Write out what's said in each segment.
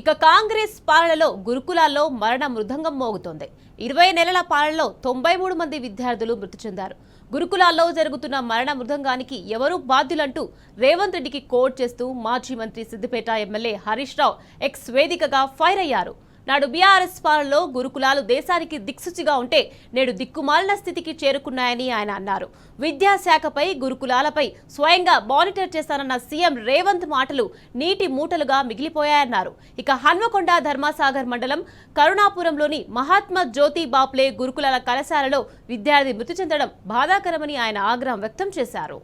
ఇక కాంగ్రెస్ పాలనలో గురుకులాల్లో మరణ మృదంగం మోగుతోంది. 20 నెలల పాలనలో 93 మంది విద్యార్థులు మృతి చెందారు. గురుకులాల్లో జరుగుతున్న మరణ మృదంగానికి ఎవరు బాధ్యులంటూ రేవంత్ రెడ్డికి కోట్ చేస్తూ మాజీ మంత్రి సిద్దిపేట ఎమ్మెల్యే హరీష్ రావు ఎక్స్ వేదికగా ఫైర్ అయ్యారు. నాడు బీఆర్ఎస్ పాలనలో గురుకులాలు దేశానికి దిక్సూచిగా ఉంటే నేడు దిక్కుమాలిన స్థితికి చేరుకున్నాయని ఆయన అన్నారు. విద్యాశాఖపై గురుకులాలపై స్వయంగా మానిటర్ చేస్తానన్న సీఎం రేవంత్ మాటలు నీటి మూటలుగా మిగిలిపోయాయన్నారు. ఇక హన్మకొండ ధర్మసాగర్ మండలం కరుణాపురంలోని మహాత్మా జ్యోతి బాప్లే గురుకులాల కళాశాలలో విద్యార్థి మృతి చెందడం బాధాకరమని ఆయన ఆగ్రహం వ్యక్తం చేశారు.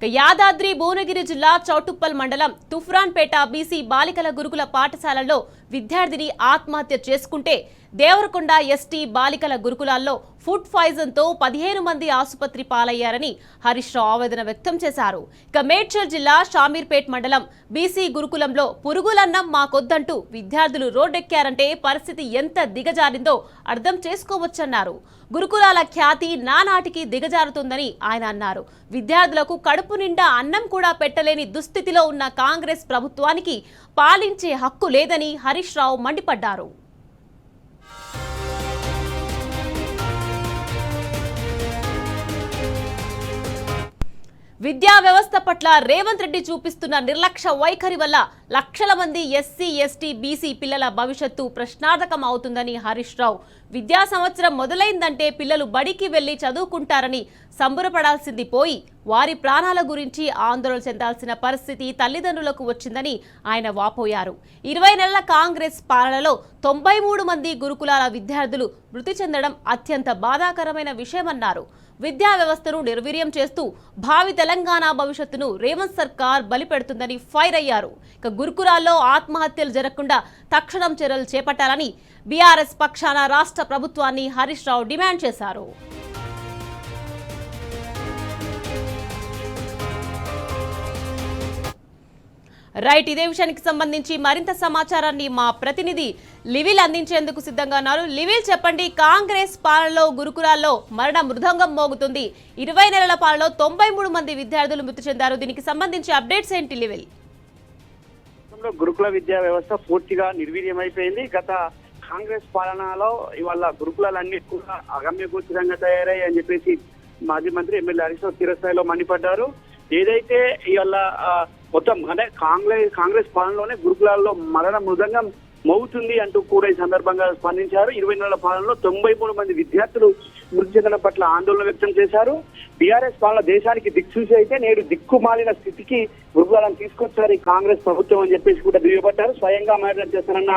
యాదాద్రి భువనగిరి జిల్లా చౌటుప్పల్ మండలం తుఫ్రాన్పేట బీసీ బాలికల గురుకుల పాఠశాలలో విద్యార్థిని ఆత్మహత్య చేసుకుంటే దేవరకొండ ఎస్టీ బాలికల గురుకులాల్లో ఫుడ్ పాయిజన్ తో 15 మంది ఆసుపత్రి పాలయ్యారని హరీష్ రావు ఆవేదన వ్యక్తం చేశారు. ఇక మేడ్చల్ జిల్లా షామీర్పేట్ మండలం బీసీ గురుకులంలో పురుగులన్నం మాకొద్దంటూ విద్యార్థులు రోడ్డెక్కారంటే పరిస్థితి ఎంత దిగజారిందో అర్థం చేసుకోవచ్చన్నారు. గురుకులాల ఖ్యాతి నానాటికి దిగజారుతుందని ఆయన అన్నారు. విద్యార్థులకు కడుపు నిండా అన్నం కూడా పెట్టలేని దుస్థితిలో ఉన్న కాంగ్రెస్ ప్రభుత్వానికి పాలించే హక్కు లేదని హరీష్ రావు మండిపడ్డారు. విద్యా వ్యవస్థ పట్ల రేవంత్ రెడ్డి చూపిస్తున్న నిర్లక్ష్య వైఖరి వల్ల లక్షల మంది ఎస్సీ, ఎస్టీ, బీసీ పిల్లల భవిష్యత్తు ప్రశ్నార్థకం అవుతుందని హరీష్ రావు, విద్యా సంవత్సరం మొదలైందంటే పిల్లలు బడికి వెళ్లి చదువుకుంటారని సంబరపడాల్సింది పోయి వారి ప్రాణాల గురించి ఆందోళన చెందాల్సిన పరిస్థితి తల్లిదండ్రులకు వచ్చిందని ఆయన వాపోయారు. 20 నెలల కాంగ్రెస్ పాలనలో 93 మంది గురుకులాల విద్యార్థులు మృతి చెందడం అత్యంత బాధాకరమైన విషయమన్నారు. విద్యా వ్యవస్థను నిర్వీర్యం చేస్తూ భావి తెలంగాణ భవిష్యత్తును రేవంత్ సర్కార్ బలిపెడుతుందని ఫైర్ అయ్యారు. ఇక గురుకులాల్లో ఆత్మహత్యలు జరగకుండా తక్షణం చర్యలు చేపట్టాలని బీఆర్ఎస్ పక్షాన రాష్ట్ర ప్రభుత్వాన్ని హరీష్ రావు డిమాండ్ చేశారు. రైట్, ఇదే విషయానికి సంబంధించి మరింత సమాచారాన్ని మా ప్రతినిధి లివిల్ అందించేందుకు సిద్ధంగా ఉన్నారు. లివిల్, చెప్పండి, కాంగ్రెస్ పాలనలో గురుకులాల్లో మరణ మృదంగం మోగుతుంది. 20 నెలల పాలనలో 93 మంది విద్యార్థులు మృతి చెందారు. దీనికి సంబంధించి అప్డేట్స్ ఏంటి లివిల్? గురుకుల విద్యా వ్యవస్థ పూర్తిగా నిర్వీర్యమైపోయింది. గత కాంగ్రెస్ పాలనలో ఇవాళ గురుకులాలన్నీ కూడా అగమ్యగోచరంగా తయారయ్యాయి అని చెప్పేసి మాజీ మంత్రి ఎమ్మెల్యే హరీష్ రావు తీవ్రస్థాయిలో మండిపడ్డారు. ఏదైతే ఇవాళ మొత్తం అంటే కాంగ్రెస్ పాలనలోనే గురుకులాల్లో మరణ మృదంగం మోగుతుంది అంటూ కూడా ఈ సందర్భంగా స్పందించారు. 20 నెలల పాలనలో 93 మంది విద్యార్థులు మృతి చెందడం పట్ల ఆందోళన వ్యక్తం చేశారు. బీఆర్ఎస్ పాలన దేశానికి దిక్సూచి అయితే నేడు దిక్కుమాలిన స్థితికి గురుకులాలను తీసుకొచ్చారు ఈ కాంగ్రెస్ ప్రభుత్వం అని చెప్పేసి కూడా దుయ్యబట్టారు. స్వయంగా మాట్లాడి చేస్తారన్న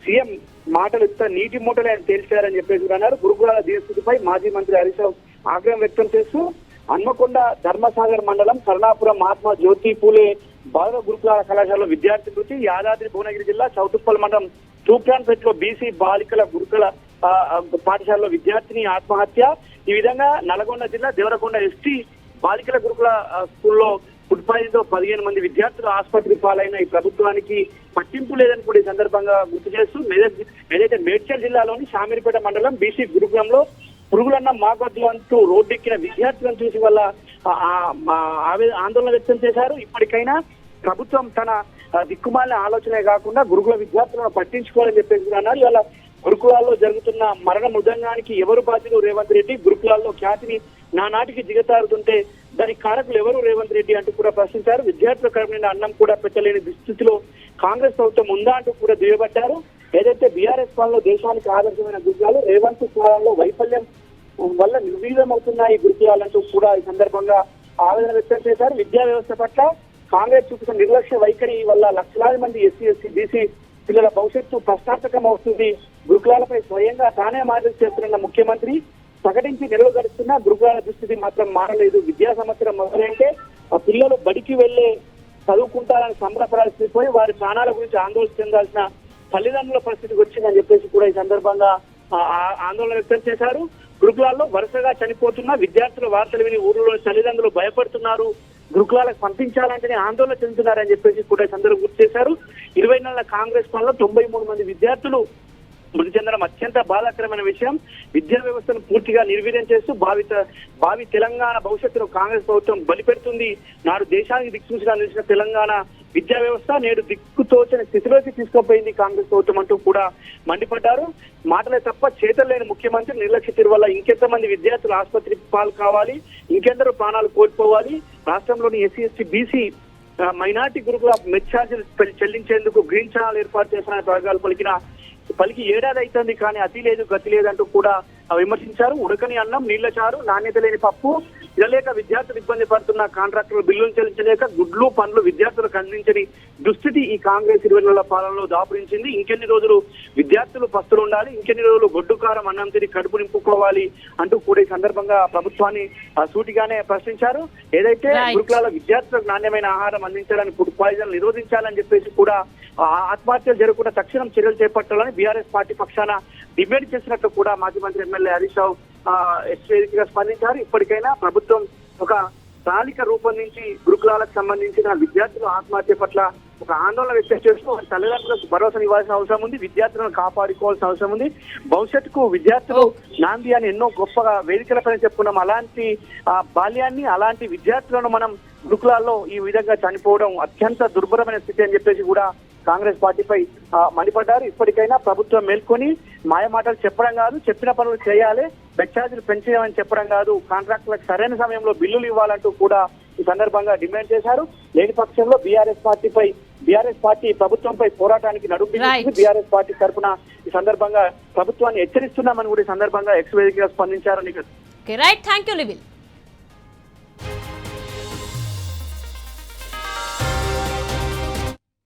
సీఎం మాటలు నీటి మూటలే తేల్చారని చెప్పేసి కూడా అన్నారు. గురుకులాల దీనస్థితిపై మాజీ మంత్రి హరీష్ రావు ఆగ్రహం వ్యక్తం చేస్తూ హన్మకొండ ధర్మసాగర్ మండలం కరుణాపురం మహాత్మా జ్యోతి పూలే బాలుర గురుకులాల కళాశాలలో విద్యార్థి మృతి, యాదాద్రి భువనగిరి జిల్లా చౌటుప్పల్ మండలం తూప్రాన్పేటలో బీసీ బాలికల గురుకుల పాఠశాలలో విద్యార్థిని ఆత్మహత్య. ఈ విధంగా నల్గొండ జిల్లా దేవరకొండ ఎస్టీ బాలికల గురుకుల స్కూల్లో ఫుడ్ పాయిజన్ తో 15 మంది విద్యార్థులు ఆసుపత్రి పాలైన ఈ ప్రభుత్వానికి పట్టింపు లేదని కూడా ఈ సందర్భంగా గుర్తు చేస్తూ ఏదైతే మేడ్చల్ జిల్లాలోని షామీర్పేట మండలం బీసీ గురుకులంలో పురుగులన్న మాగొద్దు అంటూ రోడ్డెక్కిన విద్యార్థులను చూసి వల్ల ఆందోళన వ్యక్తం చేశారు. ఇప్పటికైనా ప్రభుత్వం తన దిక్కుమాలిన ఆలోచనే కాకుండా గురుకుల విద్యార్థులను పట్టించుకోవాలని చెప్పేసి అన్నారు. ఇవాళ గురుకులాల్లో జరుగుతున్న మరణ మృదంగానికి ఎవరు బాధ్యులు? రేవంత్ రెడ్డి. గురుకులాల్లో ఖ్యాతిని నానాటికి దిగతారుతుంటే దానికి కారకులు ఎవరు? రేవంత్ రెడ్డి అంటూ కూడా ప్రశ్నించారు. విద్యార్థుల కడుపు నిండా అన్నం కూడా పెట్టలేని దుస్థితిలో కాంగ్రెస్ ప్రభుత్వం ఉందా అంటూ కూడా దుయ్యబట్టారు. ఏదైతే బీఆర్ఎస్ పాలనలో దేశానికి ఆదర్శమైన గురుకులాలు రేవంత్ పాలనలో వైఫల్యం వల్ల నిర్వీర్యమవుతున్నాయి గురుకులాలంటూ కూడా ఈ సందర్భంగా ఆవేదన వ్యక్తం చేశారు. విద్యా వ్యవస్థ పట్ల కాంగ్రెస్ చూపుతున్న నిర్లక్ష్య వైఖరి వల్ల లక్షలాది మంది ఎస్సీ, ఎస్టీ, బీసీ పిల్లల భవిష్యత్తు ప్రశ్నార్థకం అవుతుంది. గురుకులాలపై స్వయంగా తానే మార్గదర్శనం చేస్తున్న ముఖ్యమంత్రి ప్రకటించి నెలలు గడుస్తున్నా గురుకులాల దుస్థితి మాత్రం మారలేదు. విద్యా సంవత్సరం మొదలైతే ఆ పిల్లలు బడికి వెళ్లే చదువుకుంటారని సంబరపడాల్సి పోయి వారి ప్రాణాల గురించి ఆందోళన చెందాల్సిన తల్లిదండ్రుల పరిస్థితికి వచ్చిందని చెప్పేసి కూడా ఈ సందర్భంగా ఆందోళన వ్యక్తం చేశారు. గురుకులాల్లో వరుసగా చనిపోతున్న విద్యార్థుల వార్తలు విని ఊళ్ళో తల్లిదండ్రులు భయపడుతున్నారు. గురుకులాలకు పంపించాలంటేనే ఆందోళన చెందుతున్నారని చెప్పేసి కూడా ఈ సందర్భంగా గుర్తు చేశారు. 20 నెలల కాంగ్రెస్ పాలనలో 93 మంది విద్యార్థులు మృతి చెందడం అత్యంత బాధాకరమైన విషయం. విద్యా వ్యవస్థను పూర్తిగా నిర్వీర్యం చేస్తూ భావి తెలంగాణ భవిష్యత్తును కాంగ్రెస్ ప్రభుత్వం బలిపెడుతుంది. నాడు దేశానికి దిక్సూచిగా నిలిచిన తెలంగాణ విద్యా వ్యవస్థ నేడు దిక్కుతోచని స్థితిలోకి తీసుకుపోయింది కాంగ్రెస్ ప్రభుత్వం అంటూ కూడా మండిపడ్డారు. మాటలే తప్ప చేతలు లేని ముఖ్యమంత్రి నిర్లక్ష్య తీరు వల్ల ఇంకెంతమంది విద్యార్థులు ఆసుపత్రి పాలు కావాలి, ఇంకెందరూ ప్రాణాలు కోల్పోవాలి. రాష్ట్రంలోని ఎస్సీ ఎస్టీ బీసీ మైనార్టీ గురుకుల మెస్ ఛార్జీలు చెల్లించేందుకు గ్రీన్ ఛానల్ ఏర్పాటు చేసిన వర్గాలు పలికి ఏడాది అవుతుంది కానీ అతి లేదు గతి లేదంటూ కూడా విమర్శించారు. ఉడకని అన్నం, నీళ్ల చారు, నాణ్యత లేని పప్పు ఇదలేక విద్యార్థులు ఇబ్బంది పడుతున్న కాంట్రాక్టర్లు బిల్లులు చెల్లించలేక గుడ్లు పండ్లు విద్యార్థులకు అందించని దుస్థితి ఈ కాంగ్రెస్ 20 నెలల పాలనలో దాపురించింది. ఇంకెన్ని రోజులు విద్యార్థులు పస్తులు ఉండాలి, ఇంకెన్ని రోజులు గొడ్డు కారం అన్నం తిని కడుపు నింపుకోవాలి అంటూ కూడా ఈ సందర్భంగా ప్రభుత్వాన్ని సూటిగానే ప్రశ్నించారు. ఏదైతే గురుకులాల విద్యార్థులకు నాణ్యమైన ఆహారం అందించాలని, ఫుడ్ పాయిజన్ నిరోధించాలని చెప్పేసి కూడా ఆత్మహత్యలు జరగకుండా తక్షణం చర్యలు చేపట్టాలని బీఆర్ఎస్ పార్టీ పక్షాన డిమాండ్ చేసినట్టు కూడా మాజీ మంత్రి ఎమ్మెల్యే హరీష్ రావు వేదికగా స్పందించారు. ఇప్పటికైనా ప్రభుత్వం ఒక ప్రణాళిక రూపొందించి గురుకులాలకు సంబంధించిన విద్యార్థుల ఆత్మహత్య పట్ల ఒక ఆందోళన వ్యక్తం చేస్తూ తల్లిదండ్రులకు భరోసా ఇవ్వాల్సిన అవసరం ఉంది, విద్యార్థులను కాపాడుకోవాల్సిన అవసరం ఉంది. భవిష్యత్తుకు విద్యార్థులు నాంది అని ఎన్నో గొప్పగా వేదికలపై చెప్పుకున్నాం. అలాంటి బాల్యాన్ని, అలాంటి విద్యార్థులను మనం గురుకులాల్లో ఈ విధంగా చనిపోవడం అత్యంత దుర్భరమైన స్థితి అని చెప్పేసి కూడా కాంగ్రెస్ పార్టీపై మండిపడ్డారు. ఇప్పటికైనా ప్రభుత్వం మేల్కొని మాయమాటలు చెప్పడం కాదు, చెప్పిన పనులు చేయాలి, బెడ్ ఛార్జీలు పెంచేయమని చెప్పడం కాదు, కాంట్రాక్టులకు సరైన సమయంలో బిల్లులు ఇవ్వాలంటూ కూడా ఈ సందర్భంగా డిమాండ్ చేశారు. లేని పక్షంలో బీఆర్ఎస్ పార్టీ ప్రభుత్వంపై పోరాటానికి నడుంపించింది. బీఆర్ఎస్ పార్టీ తరఫున ఈ సందర్భంగా ప్రభుత్వాన్ని హెచ్చరిస్తున్నామని కూడా ఈ సందర్భంగా ఎక్స్ వేదికగా స్పందించారు. Right, thank you లివిల్.